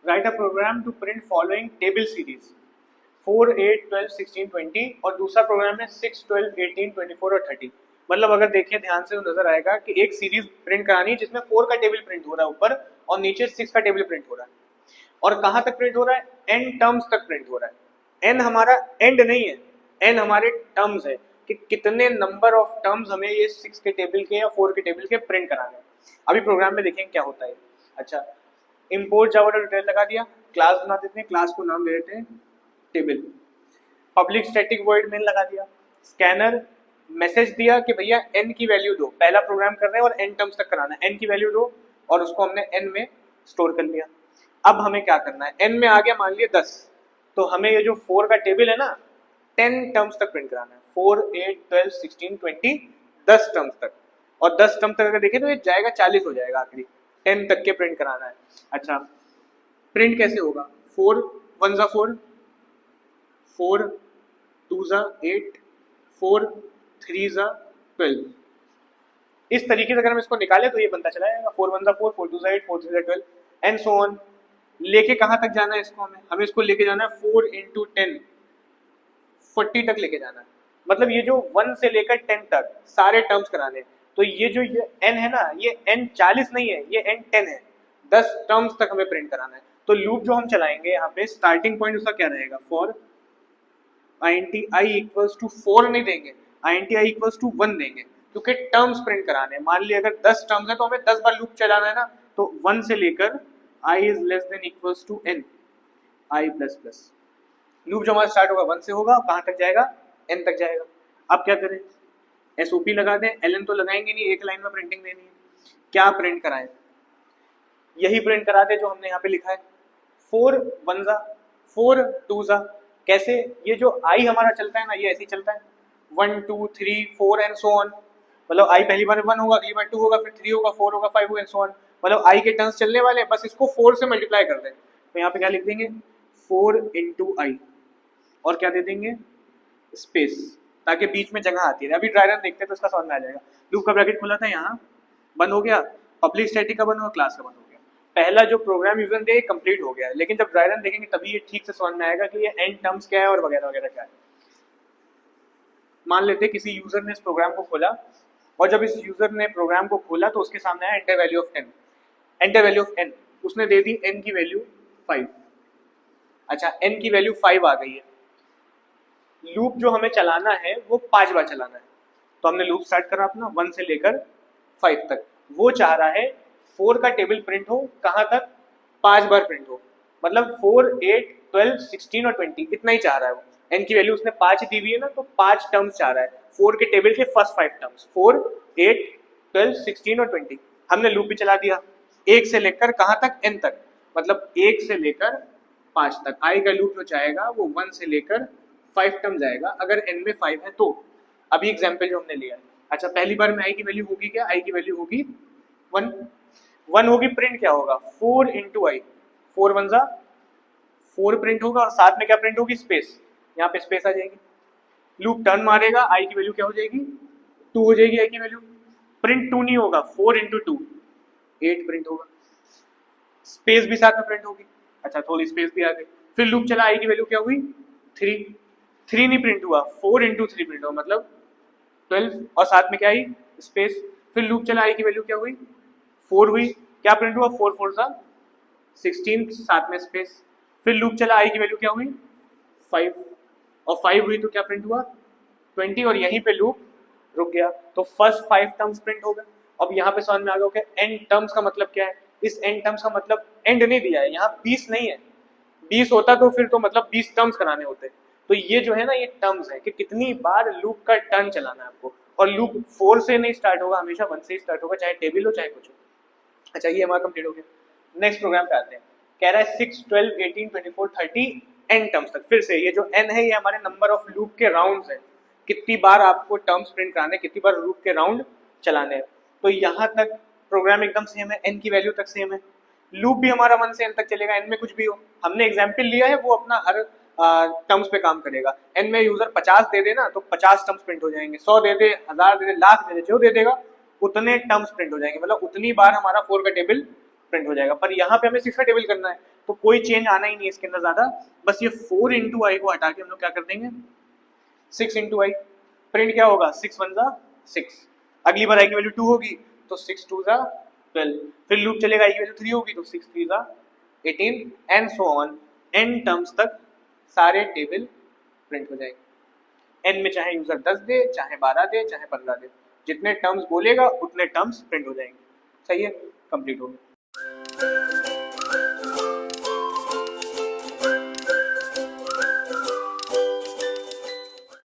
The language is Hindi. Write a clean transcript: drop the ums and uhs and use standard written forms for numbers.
Right a program to print following table series 4, 8, 12, 16, 20 और दूसरा प्रोग्राम है 6, 12, 18, 24 और 30। मतलब अगर देखें ध्यान से तो नजर आएगा कि एक सीरीज प्रिंट करानी है जिसमें 4 का टेबल प्रिंट हो रहा है ऊपर और नीचे 6 का टेबल प्रिंट हो रहा है। और कहां तक प्रिंट हो रहा है? एन टर्म्स तक प्रिंट हो रहा है। एन हमारा एंड नहीं है, एन हमारे टर्म्स है कि कितने नंबर ऑफ टर्म्स हमें ये 6 के टेबल के या 4 के टेबल के प्रिंट कराने हैं। अभी प्रोग्राम में देखेंगे क्या होता है। अच्छा, इम्पोर्ट जावा डिटेल लगा दिया, क्लास बना देते हैं, क्लास को नाम दे देते हैं table. Public static void main लगा दिया, स्कैनर मैसेज दिया कि भैया एन की वैल्यू दो, पहला प्रोग्राम कर रहे हैं और एन टर्म्स तक कराना है, एन की वैल्यू दो, और उसको हमने एन में स्टोर कर लिया। अब हमें क्या करना है, एन में आ गया मान लिया 10, तो हमें ये जो 4 का टेबल है ना 10 टर्म्स तक प्रिंट कराना है, 4, 8, 12, 16, 20, 10 टर्म्स तक। और 10 टर्म्स तक अगर देखें तो ये जाएगा 40 हो जाएगा, आखिरी 10 तक के प्रिंट कराना है। अच्छा, प्रिंट कैसे होगा? 4 1 जा 4, 4 2 जा 8, 4 3 जा 12। इस तरीके से अगर हम इसको निकालें तो ये बनता चला जाएगा 4 1 जा 4, 4 2 जा 8, 4 3 जा 12 एंड सो ऑन। लेके कहां तक जाना है इसको? हमें इसको लेके जाना है 4 इंटू 10, 40 तक लेके जाना है। मतलब ये जो 1 से लेकर 10 तक सारे टर्म्स कराने हैं। तो ये जो ये n है ना, ये n 40 नहीं है, ये n 10 है, 10 टर्म्स तक हमें प्रिंट कराना है। तो लूप जो हम चलाएंगे यहाँ पे स्टार्टिंग पॉइंट उसका क्या रहेगा? For int i equals to 4 नहीं देंगे, int i इक्वल्स टू 1 देंगे, क्योंकि टर्म्स प्रिंट कराने हैं। मान लिया अगर 10 टर्म्स है तो हमें 10 बार लूप चलाना है ना, तो 1 से लेकर i is less than equals to n, i plus plus. Loop जो हमारा स्टार्ट होगा 1 से होगा, कहां तक जाएगा? n तक जाएगा। अब क्या करें? एसओपी लगा दें, ln तो लगाएंगे नहीं, एक लाइन में प्रिंटिंग देनी है। क्या प्रिंट कराएं? यही प्रिंट करा दे जो हमने यहाँ पे लिखा है, 4 1 जा 4 2 जा। कैसे? ये जो आई हमारा चलता है ना, ये ऐसे ही चलता है 1 2 3 4 एंड सो ऑन। मतलब आई पहली बार 1 होगा, अगली बार 2 होगा, फिर 3 होगा, 4 होगा, 5 होगा एंड सो ऑन। मतलब आई के टर्न्स चलने वाले हैं, बस इसको 4 से मल्टीप्लाई कर दें। तो यहाँ पे क्या लिख देंगे? 4 इंटू आई, और क्या दे देंगे? स्पेस, ताकि बीच में जगह आती है। अभी ड्राई रन देखते हैं तो इसका समझ में आ जाएगा। लूप का ब्रैकेट खुला था, यहाँ बंद हो गया, पब्लिक स्टैटिक का बंद हुआ, क्लास का बंद हो गया। पहला जो प्रोग्राम यूजर ने कंप्लीट हो गया है, लेकिन जब ड्राई रन देखेंगे तभी ये ठीक से समझ में आएगा कि ये एंड टर्म्स क्या है और वगैरह वगैरह क्या है। मान लेते हैं किसी यूजर ने इस प्रोग्राम को खोला, और जब इस यूजर ने प्रोग्राम को खोला तो उसके सामने आया enter value of n, enter value of n, उसने दे दी n की वैल्यू 5। अच्छा, n की वैल्यू 5 आ गई है, लूप जो हमें चलाना है वो 5 बार चलाना है। तो हमने लूप स्टार्ट करा अपना 1 से लेकर 5 तक। वो चाह रहा है 4 का टेबल प्रिंट हो, कहां तक? 5 बार प्रिंट हो। मतलब 4, 8, 12, 16 और 20 इतना ही चाह रहा है वो। n की वैल्यू उसने 5 दी हुई है ना, तो 5 टर्म्स चाह रहा है 4 के टेबल के फर्स्ट 5 टर्म्स, 4, 8, 12, 16 और 20। हमने लूप भी चला दिया 1 से लेकर कहां तक? n तक। मतलब 1 से लेकर 5 तक आई का लूप जो चाहेगा वो 1 से लेकर 5 टर्म जाएगा, अगर n में 5 है तो। अभी एग्जाम्पल जो हमने लिया है। अच्छा, पहली बार में i की वैल्यू होगी क्या? i की वैल्यू होगी 1, 1 होगी, प्रिंट क्या होगा? 4 इंटू आई, 4 1 जा 4 प्रिंट होगा, और साथ में क्या प्रिंट होगी? स्पेस, यहाँ पे स्पेस आ जाएगी। लूप टर्न मारेगा, आई की वैल्यू क्या हो जाएगी? 2 हो जाएगी आई की वैल्यू। प्रिंट 2 नहीं होगा, 4 इंटू 2 8 प्रिंट होगा, स्पेस भी साथ में प्रिंट होगी। अच्छा, थोड़ी स्पेस भी आ गई। फिर लूप चला, आई की वैल्यू क्या हुई? 3, 3 नहीं प्रिंट हुआ, 4 इंटू 3 प्रिंट हुआ, मतलब 12, और साथ में क्या आई? स्पेस। फिर लूप चला, आई की वैल्यू क्या हुई? 4 हुई, क्या प्रिंट हुआ? 4 4 सा 16, साथ में स्पेस। फिर लूप चला, आई की वैल्यू क्या हुई? 5, और 5 हुई तो क्या प्रिंट हुआ? 20, और यहीं पे लूप रुक गया। तो फर्स्ट 5 टर्म्स प्रिंट हो गए। अब यहाँ पे समझ में आ गया कि एंड टर्म्स का मतलब क्या है। इस एंड टर्म्स का मतलब एंड नहीं दिया है, यहाँ 20 नहीं है, 20 होता तो फिर तो मतलब 20 टर्म्स कराने होते। तो ये जो है ना, ये टर्म्स है कि कितनी बार लूप का टर्न चलाना है आपको। और लूप 4 से नहीं स्टार्ट होगा, हमेशा 1 से ही स्टार्ट होगा, चाहे टेबल हो चाहे कुछ हो। अच्छा, ये हमारा कंप्लीट हो गया। नेक्स्ट प्रोग्राम पे आते हैं। कह रहा है 6, 12, 18, 24, 30 एन टर्म्स तक। फिर से ये जो एन है ये हमारे नंबर ऑफ लूप के राउंड्स है, कितनी बार आपको टर्म्स प्रिंट कराने, कितनी बार लूप के राउंड चलाने हैं। तो यहाँ तक प्रोग्राम एकदम सेम है, एन की वैल्यू तक सेम है। लूप भी हमारा 1 से एन तक चलेगा, एन में कुछ भी हो। हमने एग्जाम्पल लिया है, वो अपना हर टर्म्स पे काम करेगा। एन में यूजर 50 दे देना तो 50 टर्म्स प्रिंट हो जाएंगे, 100 दे दे, 1000 दे दे, लाख दे दे, जो दे देगा उतने टर्म्स प्रिंट हो जाएंगे। मतलब उतनी बार हमारा 4 का टेबल प्रिंट हो जाएगा। पर यहाँ पे हमें 6 का टेबल करना है, तो कोई चेंज आना ही नहीं है इसके अंदर ज्यादा, बस ये 4 इंटू आई को हटा के हम लोग क्या कर देंगे 6 इंटू आई। प्रिंट क्या होगा 6 1 जा 6, अगली बार आई की वैल्यू 2 होगी तो 6 2 जा 12, फिर लूप चलेगा आई की वैल्यू 3 होगी तो 6 3 जा 18 and so on, n terms तक सारे टेबल प्रिंट हो जाएंगे। n में चाहे यूजर 10 दे, चाहे 12 दे, चाहे 15 दे, जितने टर्म्स बोलेगा उतने टर्म्स प्रिंट हो जाएंगे। सही है, कंप्लीट हो गया।